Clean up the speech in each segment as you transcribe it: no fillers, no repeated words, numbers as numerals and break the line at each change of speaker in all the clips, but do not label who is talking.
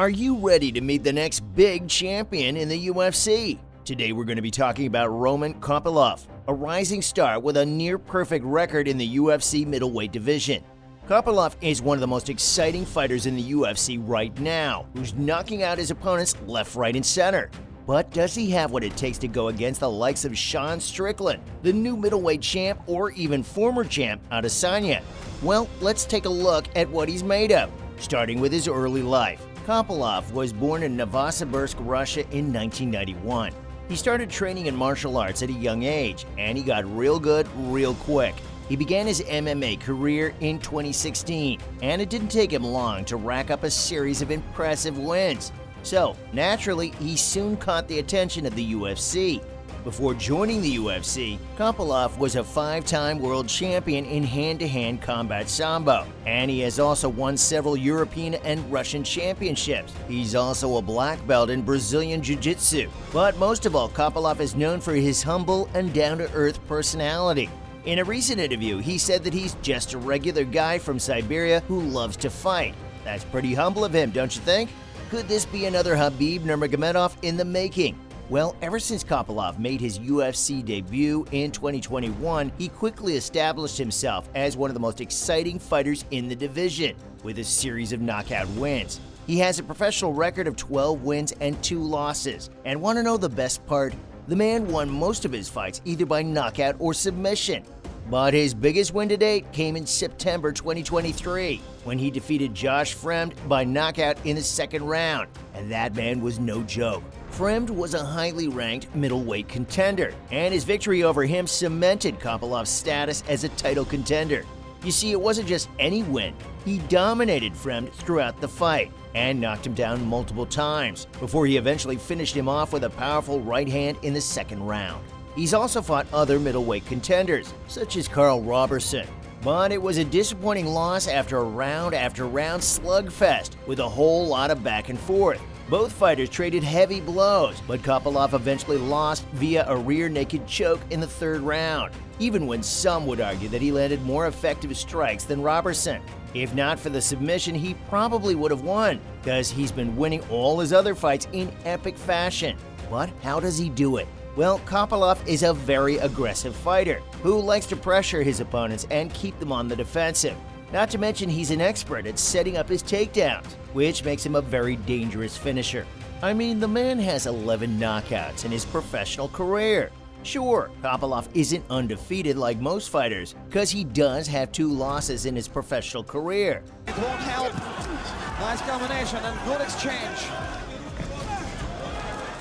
Are you ready to meet the next big champion in the UFC? Today we're going to be talking about Roman Kopylov, a rising star with a near-perfect record in the UFC middleweight division. Kopylov is one of the most exciting fighters in the UFC right now, who's knocking out his opponents left, right, and center. But does he have what it takes to go against the likes of Sean Strickland, the new middleweight champ, or even former champ Adesanya? Well, let's take a look at what he's made of, starting with his early life. Kopylov was born in Novosibirsk, Russia in 1991. He started training in martial arts at a young age, and he got real good real quick. He began his MMA career in 2016, and it didn't take him long to rack up a series of impressive wins. So, naturally, he soon caught the attention of the UFC. Before joining the UFC, Kopylov was a 5-time world champion in hand-to-hand combat sambo, and he has also won several European and Russian championships. He's also a black belt in Brazilian Jiu-Jitsu. But most of all, Kopylov is known for his humble and down-to-earth personality. In a recent interview, he said that he's just a regular guy from Siberia who loves to fight. That's pretty humble of him, don't you think? Could this be another Khabib Nurmagomedov in the making? Well, ever since Kopylov made his UFC debut in 2021, he quickly established himself as one of the most exciting fighters in the division, with a series of knockout wins. He has a professional record of 12 wins and 2 losses. And want to know the best part? The man won most of his fights either by knockout or submission. But his biggest win to date came in September 2023, when he defeated Josh Fremd by knockout in the second round, and that man was no joke. Fremd was a highly ranked middleweight contender, and his victory over him cemented Kopylov's status as a title contender. You see, it wasn't just any win. He dominated Fremd throughout the fight and knocked him down multiple times, before he eventually finished him off with a powerful right hand in the second round. He's also fought other middleweight contenders, such as Carl Roberson. But it was a disappointing loss after round slugfest, with a whole lot of back and forth. Both fighters traded heavy blows, but Kopylov eventually lost via a rear naked choke in the third round, even when some would argue that he landed more effective strikes than Roberson. If not for the submission, he probably would have won, because he's been winning all his other fights in epic fashion. But how does he do it? Well, Kopylov is a very aggressive fighter who likes to pressure his opponents and keep them on the defensive. Not to mention he's an expert at setting up his takedowns, which makes him a very dangerous finisher. I mean, the man has 11 knockouts in his professional career. Sure, Kopylov isn't undefeated like most fighters, because he does have 2 losses in his professional career.
It won't help. Nice combination and good exchange.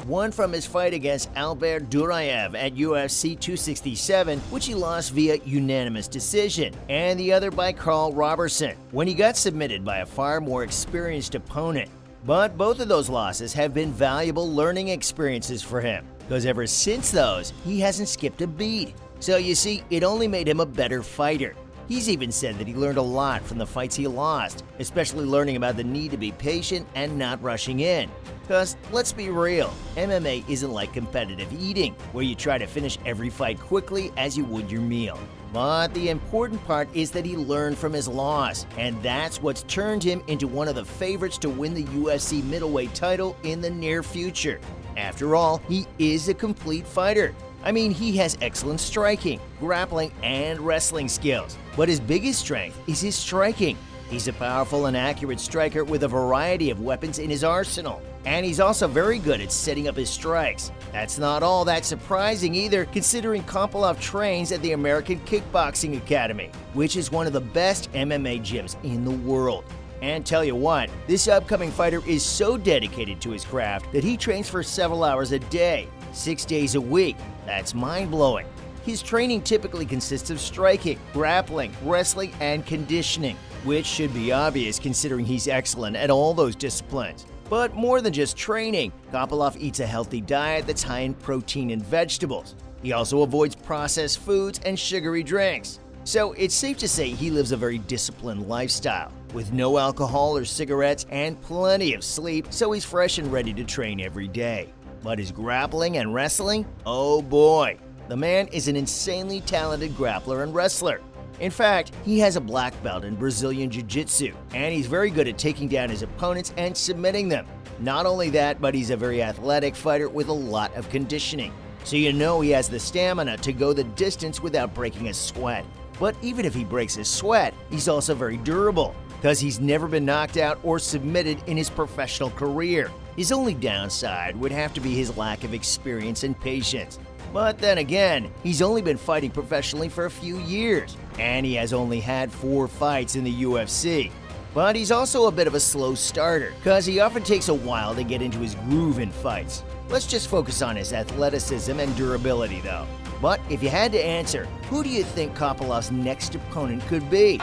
One from his fight against Albert Duraev at UFC 267, which he lost via unanimous decision, and the other by Carl Roberson, when he got submitted by a far more experienced opponent. But both of those losses have been valuable learning experiences for him, because ever since those, he hasn't skipped a beat. So you see, it only made him a better fighter. He's even said that he learned a lot from the fights he lost, especially learning about the need to be patient and not rushing in. Because, let's be real, MMA isn't like competitive eating, where you try to finish every fight quickly as you would your meal. But the important part is that he learned from his loss, and that's what's turned him into one of the favorites to win the UFC middleweight title in the near future. After all, he is a complete fighter. I mean, he has excellent striking, grappling, and wrestling skills. But his biggest strength is his striking. He's a powerful and accurate striker with a variety of weapons in his arsenal. And he's also very good at setting up his strikes. That's not all that surprising either, considering Kopylov trains at the American Kickboxing Academy, which is one of the best MMA gyms in the world. And tell you what, this upcoming fighter is so dedicated to his craft that he trains for several hours a day, 6 days a week. That's mind-blowing. His training typically consists of striking, grappling, wrestling, and conditioning, which should be obvious considering he's excellent at all those disciplines. But more than just training, Kopylov eats a healthy diet that's high in protein and vegetables. He also avoids processed foods and sugary drinks. So it's safe to say he lives a very disciplined lifestyle, with no alcohol or cigarettes and plenty of sleep, so he's fresh and ready to train every day. But his grappling and wrestling? Oh boy! The man is an insanely talented grappler and wrestler. In fact, he has a black belt in Brazilian Jiu-Jitsu, and he's very good at taking down his opponents and submitting them. Not only that, but he's a very athletic fighter with a lot of conditioning. So you know he has the stamina to go the distance without breaking a sweat. But even if he breaks his sweat, he's also very durable, because he's never been knocked out or submitted in his professional career. His only downside would have to be his lack of experience and patience. But then again, he's only been fighting professionally for a few years, and he has only had 4 fights in the UFC. But he's also a bit of a slow starter, because he often takes a while to get into his groove in fights. Let's just focus on his athleticism and durability though. But if you had to answer, who do you think Kopylov's next opponent could be?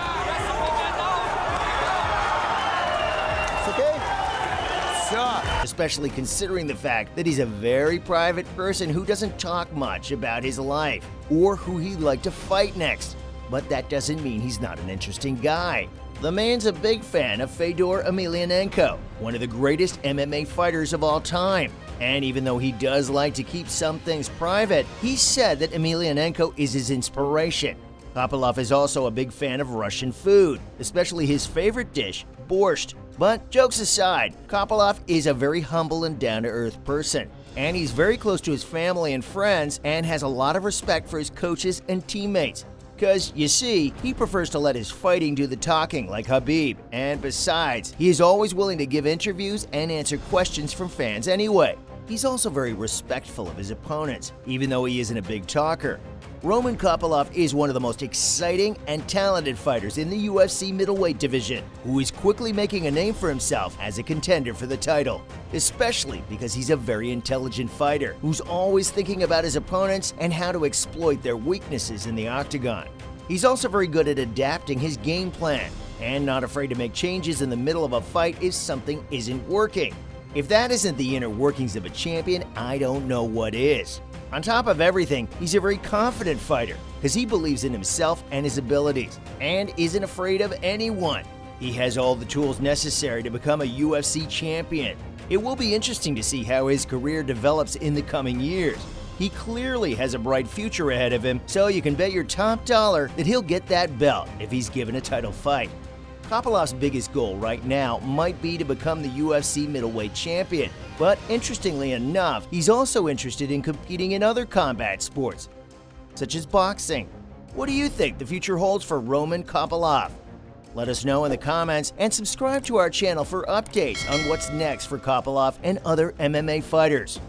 Especially considering the fact that he's a very private person who doesn't talk much about his life or who he'd like to fight next. But that doesn't mean he's not an interesting guy. The man's a big fan of Fedor Emelianenko, one of the greatest MMA fighters of all time. And even though he does like to keep some things private, he said that Emelianenko is his inspiration. Kopylov is also a big fan of Russian food, especially his favorite dish, borscht. But jokes aside, Kopylov is a very humble and down-to-earth person, and he's very close to his family and friends and has a lot of respect for his coaches and teammates. Because, you see, he prefers to let his fighting do the talking like Khabib, and besides, he is always willing to give interviews and answer questions from fans anyway. He's also very respectful of his opponents, even though he isn't a big talker. Roman Kopylov is one of the most exciting and talented fighters in the UFC middleweight division, who is quickly making a name for himself as a contender for the title, especially because he's a very intelligent fighter who's always thinking about his opponents and how to exploit their weaknesses in the octagon. He's also very good at adapting his game plan and not afraid to make changes in the middle of a fight if something isn't working. If that isn't the inner workings of a champion, I don't know what is. On top of everything, he's a very confident fighter because he believes in himself and his abilities and isn't afraid of anyone. He has all the tools necessary to become a UFC champion. It will be interesting to see how his career develops in the coming years. He clearly has a bright future ahead of him, so you can bet your top dollar that he'll get that belt if he's given a title fight. Kopylov's biggest goal right now might be to become the UFC middleweight champion, but interestingly enough, he's also interested in competing in other combat sports, such as boxing. What do you think the future holds for Roman Kopylov? Let us know in the comments and subscribe to our channel for updates on what's next for Kopylov and other MMA fighters.